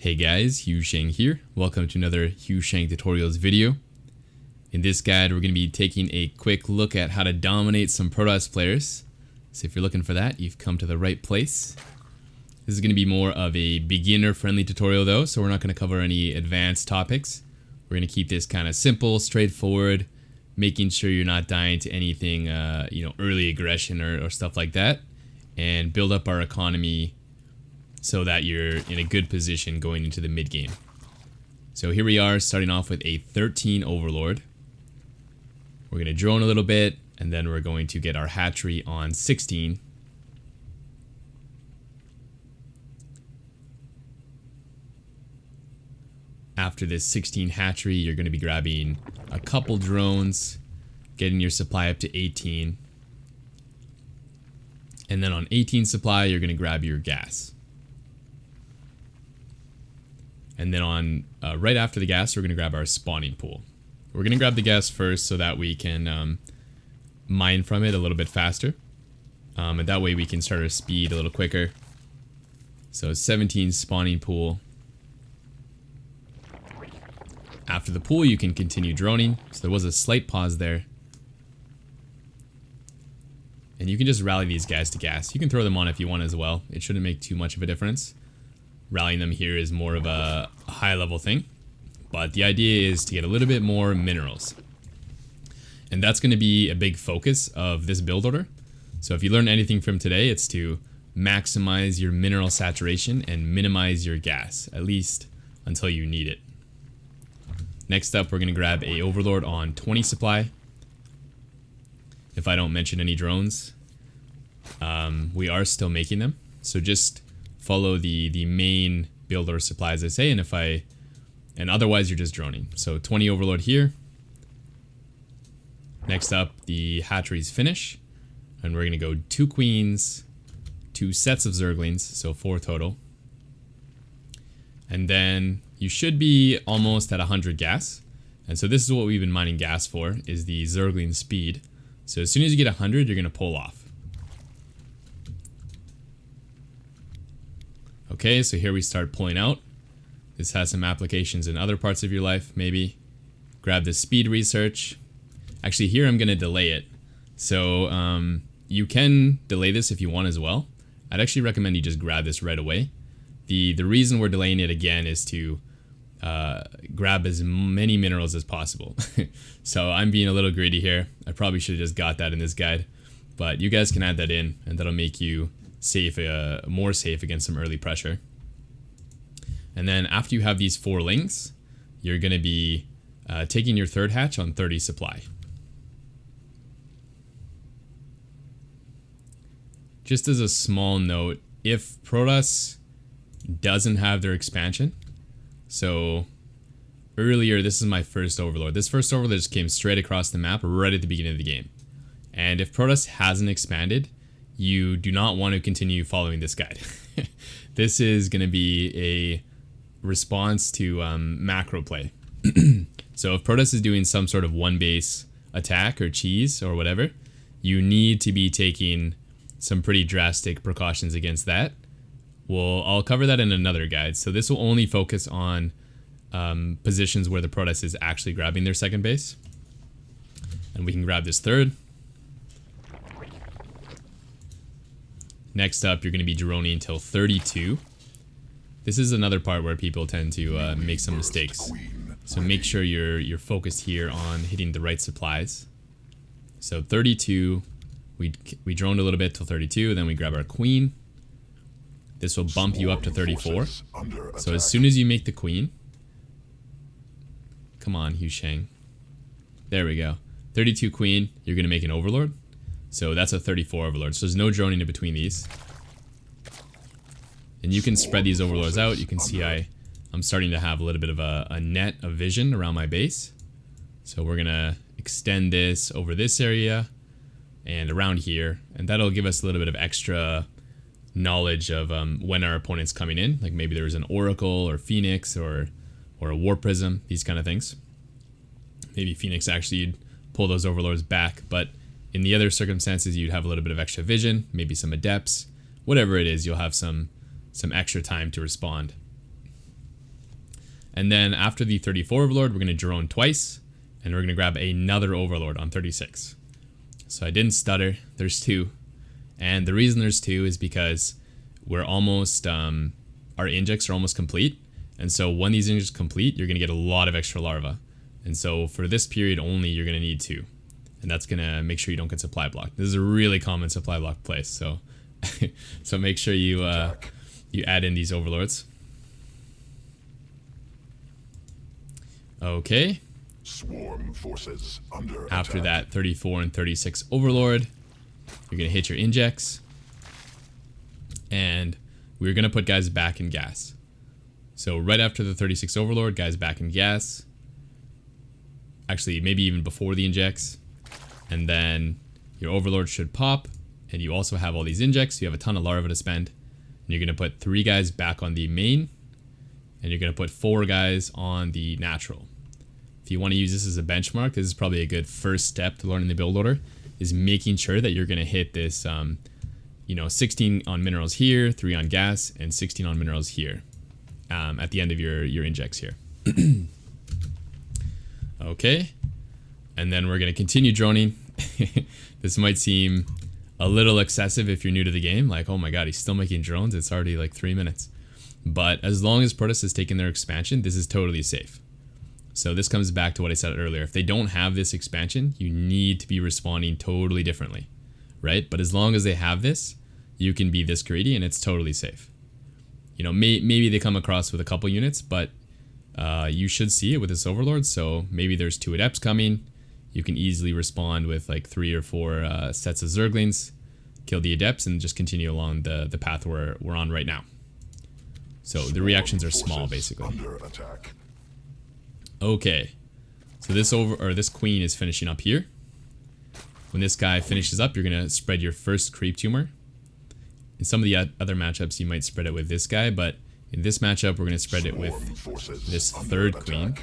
Hey guys, HuShang here. Welcome to another HuShang tutorials video. In this guide, we're going to be taking a quick look at how to dominate some Protoss players. So if you're looking for that, you've come to the right place. This is going to be more of a beginner-friendly tutorial though, so we're not going to cover any advanced topics. We're going to keep this kind of simple, straightforward, making sure you're not dying to anything, early aggression or stuff like that, and build up our economy so that you're in a good position going into the mid game. So here we are, starting off with a 13 Overlord. We're going to drone a little bit, and then we're going to get our hatchery on 16. After this 16 hatchery, you're going to be grabbing a couple drones, getting your supply up to 18. And then on 18 supply, you're going to grab your gas. And then on right after the gas, we're going to grab our spawning pool. We're going to grab the gas first so that we can mine from it a little bit faster. And that way we can start our speed a little quicker. So 17 spawning pool. After the pool, you can continue droning. So there was a slight pause there. And you can just rally these guys to gas. You can throw them on if you want as well. It shouldn't make too much of a difference. Rallying them here is more of a high level thing, but the idea is to get a little bit more minerals. And that's going to be a big focus of this build order. So if you learn anything from today, it's to maximize your mineral saturation and minimize your gas, at least until you need it. Next up, we're going to grab a Overlord on 20 supply. If I don't mention any drones, we are still making them. So just follow the main build order supply as I say, and otherwise you're just droning. So 20 Overlord here. Next up, the hatcheries finish, and we're gonna go 2 queens, 2 sets of Zerglings, so 4 total. And then you should be almost at 100 gas. And so this is what we've been mining gas for, is the Zergling speed. So as soon as you get 100, you're gonna pull off. Okay, so here we start pulling out. This has some applications in other parts of your life, maybe. Grab the speed research. Actually, here I'm going to delay it. So you can delay this if you want as well. I'd actually recommend you just grab this right away. The reason we're delaying it again is to grab as many minerals as possible. So I'm being a little greedy here. I probably should have just got that in this guide. But you guys can add that in, and that'll make you safe, more safe against some early pressure. And then after you have these 4 lings, you're going to be taking your 3rd hatch on 30 supply. Just as a small note, if Protoss doesn't have their expansion, so earlier, this is my first Overlord. This first Overlord just came straight across the map right at the beginning of the game. And if Protoss hasn't expanded, you do not want to continue following this guide. This is going to be a response to macro play. So if Protoss is doing some sort of one base attack or cheese or whatever, you need to be taking some pretty drastic precautions against that. I'll cover that in another guide. So this will only focus on positions where the Protoss is actually grabbing their 2nd base. And we can grab this 3rd. Next up, you're going to be droning until 32. This is another part where people tend to make some mistakes. So make sure you're focused here on hitting the right supplies. So 32, we droned a little bit till 32, then we grab our queen. This will bump you up to 34. So as soon as you make the queen, come on, HuShang. There we go. 32 queen, you're going to make an Overlord. So that's a 34 Overlord. So there's no droning in between these. And you can spread these Overlords out. You can see I'm starting to have a little bit of a net of vision around my base. So we're going to extend this over this area and around here. And that'll give us a little bit of extra knowledge of when our opponent's coming in. Like maybe there's an Oracle or Phoenix or a War Prism, these kind of things. Maybe Phoenix actually you'd pull those Overlords back, but in the other circumstances, you'd have a little bit of extra vision, maybe some adepts, whatever it is, you'll have some extra time to respond. And then after the 34 Overlord, we're going to drone twice, and we're going to grab another Overlord on 36. So I didn't stutter. There's 2. And the reason there's 2 is because we're almost, our injects are almost complete. And so when these injects complete, you're going to get a lot of extra larvae. And so for this period only, you're going to need 2. And that's going to make sure you don't get supply blocked. This is a really common supply block place. So so make sure you you add in these Overlords. Okay. Swarm forces under After attack. that 34 and 36 Overlord, you're going to hit your injects. And we're going to put guys back in gas. So right after the 36 Overlord, guys back in gas. Actually, maybe even before the injects. And then your Overlord should pop. And you also have all these injects. So you have a ton of larvae to spend. And you're going to put 3 guys back on the main. And you're going to put 4 guys on the natural. If you want to use this as a benchmark, this is probably a good first step to learning the build order. Is making sure that you're going to hit this, 16 on minerals here, 3 on gas, and 16 on minerals here. At the end of your injects here. Okay. And then we're going to continue droning. This might seem a little excessive if you're new to the game. Like, oh my god, he's still making drones. It's already like 3 minutes. But as long as Protoss has taken their expansion, this is totally safe. So this comes back to what I said earlier. If they don't have this expansion, you need to be responding totally differently, right? But as long as they have this, you can be this greedy and it's totally safe. You know, maybe they come across with a couple units, but you should see it with this Overlord. So maybe there's 2 Adepts coming. You can easily respond with like 3 or 4 sets of Zerglings, kill the Adepts, and just continue along the path we're on right now. So the reactions are small, basically. Under attack. Okay, so this queen is finishing up here. When this guy finishes up, you're gonna spread your first creep tumor. In some of the other matchups, you might spread it with this guy, but in this matchup, we're gonna spread it with this 3rd queen.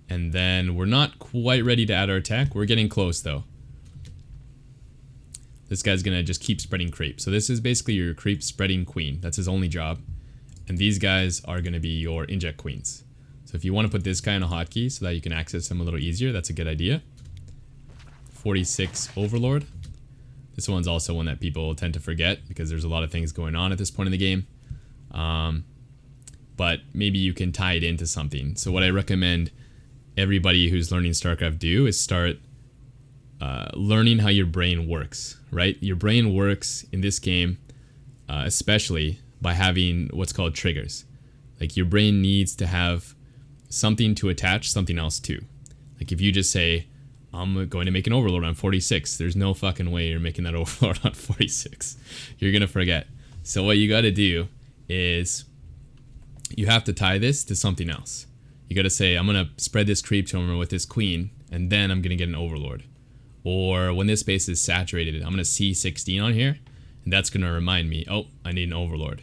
And then we're not quite ready to add our attack. We're getting close though. This guy's gonna just keep spreading creep. So this is basically your creep spreading queen. That's his only job. And these guys are going to be your inject queens. So if you want to put this guy on a hotkey so that you can access him a little easier, that's a good idea. 46 Overlord. This one's also one that people tend to forget because there's a lot of things going on at this point in the game. But maybe you can tie it into something. So what I recommend everybody who's learning StarCraft do is start learning how your brain works, right? Your brain works in this game, especially by having what's called triggers. Like your brain needs to have something to attach something else to. Like if you just say, I'm going to make an Overlord on 46, there's no fucking way you're making that Overlord on 46. You're going to forget. So what you got to do is you have to tie this to something else. You got to say, I'm going to spread this creep tumor with this queen, and then I'm going to get an Overlord. Or when this base is saturated, I'm going to see 16 on here, and that's going to remind me, oh, I need an Overlord.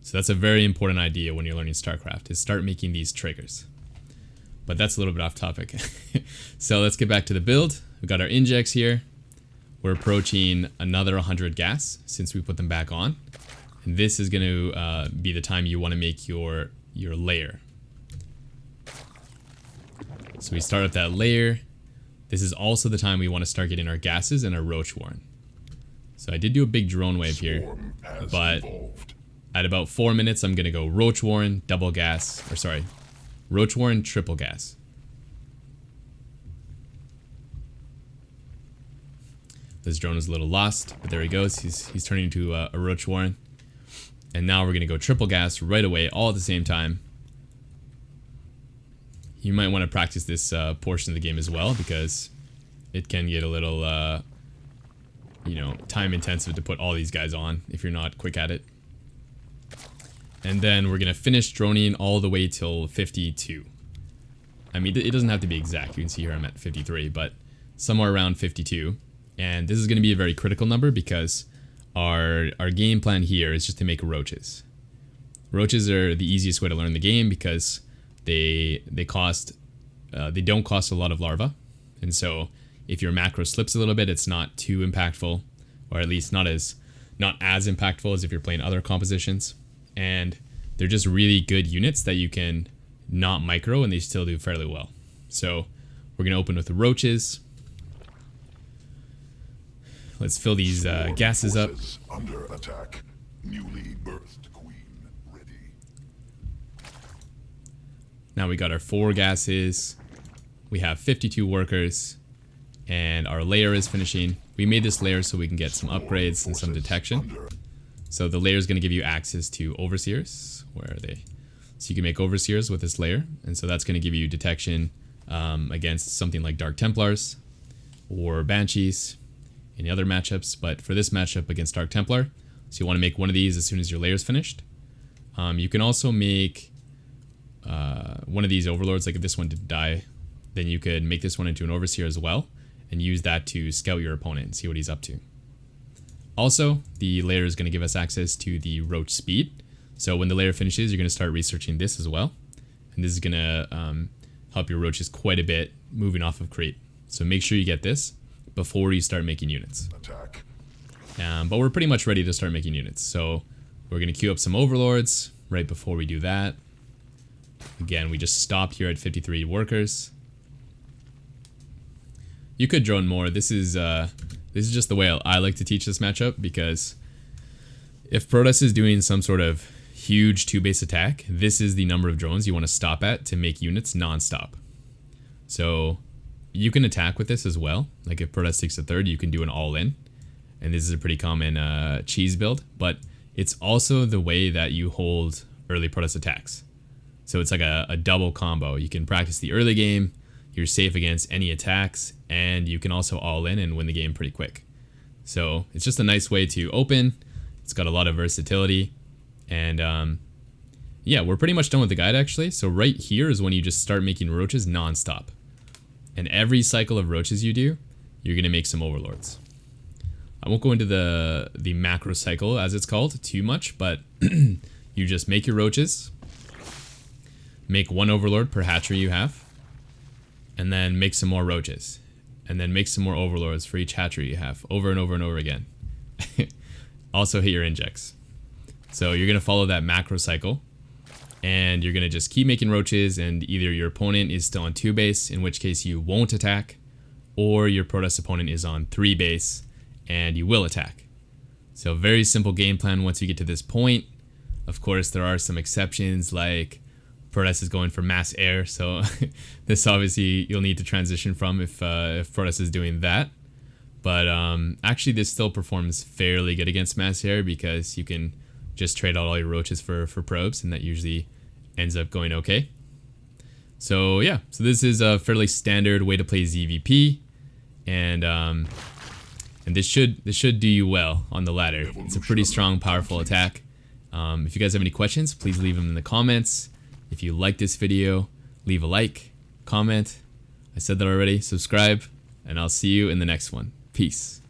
So that's a very important idea when you're learning StarCraft, is start making these triggers. But that's a little bit off topic. So let's get back to the build. We've got our injects here. We're approaching another 100 gas since we put them back on. And this is going to be the time you want to make your layer. So we start with that layer. This is also the time we want to start getting our gases and our roach warren. So I did do a big drone wave here, but at about 4 minutes, I'm going to go roach warren, double gas, or sorry, roach warren, triple gas. This drone is a little lost, but there he goes. He's turning into a roach warren. And now we're going to go triple gas right away, all at the same time. You might want to practice this portion of the game as well, because it can get a little, time intensive to put all these guys on if you're not quick at it. And then we're going to finish droning all the way till 52. I mean, it doesn't have to be exact. You can see here I'm at 53, but somewhere around 52. And this is going to be a very critical number because our game plan here is just to make roaches. Roaches are the easiest way to learn the game because they don't cost a lot of larvae. And so if your macro slips a little bit, it's not too impactful, or at least not as impactful as if you're playing other compositions. And they're just really good units that you can not micro and they still do fairly well. So we're going to open with the roaches. Let's fill these gases up. Under attack. Newly birthed queen ready. Now we got our 4 gases. We have 52 workers. And our layer is finishing. We made this layer so we can get some upgrades and some detection. So the layer is going to give you access to overseers. Where are they? So you can make overseers with this layer. And so that's going to give you detection against something like Dark Templars or Banshees in other matchups. But for this matchup against Dark Templar, so you want to make one of these as soon as your layer is finished. You can also make one of these overlords, like if this one did die, then you could make this one into an overseer as well and use that to scout your opponent and see what he's up to. Also, the layer is going to give us access to the roach speed. So when the layer finishes, you're going to start researching this as well. And this is going to help your roaches quite a bit moving off of creep. So make sure you get this before you start making units. Attack. But we're pretty much ready to start making units. So we're going to queue up some overlords right before we do that. Again, we just stopped here at 53 workers. You could drone more. This is just the way I like to teach this matchup, because if Protoss is doing some sort of huge 2-base attack, this is the number of drones you want to stop at to make units non-stop. So you can attack with this as well. Like if Protoss takes a third, you can do an all-in. And this is a pretty common cheese build, but it's also the way that you hold early Protoss attacks. So it's like a double combo. You can practice the early game, you're safe against any attacks, and you can also all in and win the game pretty quick. So it's just a nice way to open. It's got a lot of versatility. And yeah, we're pretty much done with the guide actually. So right here is when you just start making roaches non-stop. And every cycle of roaches you do, you're going to make some overlords. I won't go into the macro cycle, as it's called, too much, but you just make your roaches, make 1 overlord per hatchery you have, and then make some more roaches, and then make some more overlords for each hatchery you have, over and over and over again. Also hit your injects. So you're going to follow that macro cycle, and you're going to just keep making roaches, and either your opponent is still on 2 base, in which case you won't attack, or your Protoss opponent is on 3 base, and you will attack. So very simple game plan once you get to this point. Of course, there are some exceptions, like Protoss is going for mass air, so this obviously you'll need to transition from if Protoss is doing that. But actually this still performs fairly good against mass air, because you can just trade out all your roaches for probes, and that usually ends up going okay. So yeah, so this is a fairly standard way to play ZVP, and this should do you well on the ladder. It's a pretty strong, powerful attack. If you guys have any questions, please leave them in the comments. If you like this video, leave a like, comment. I said that already. Subscribe, and I'll see you in the next one. Peace.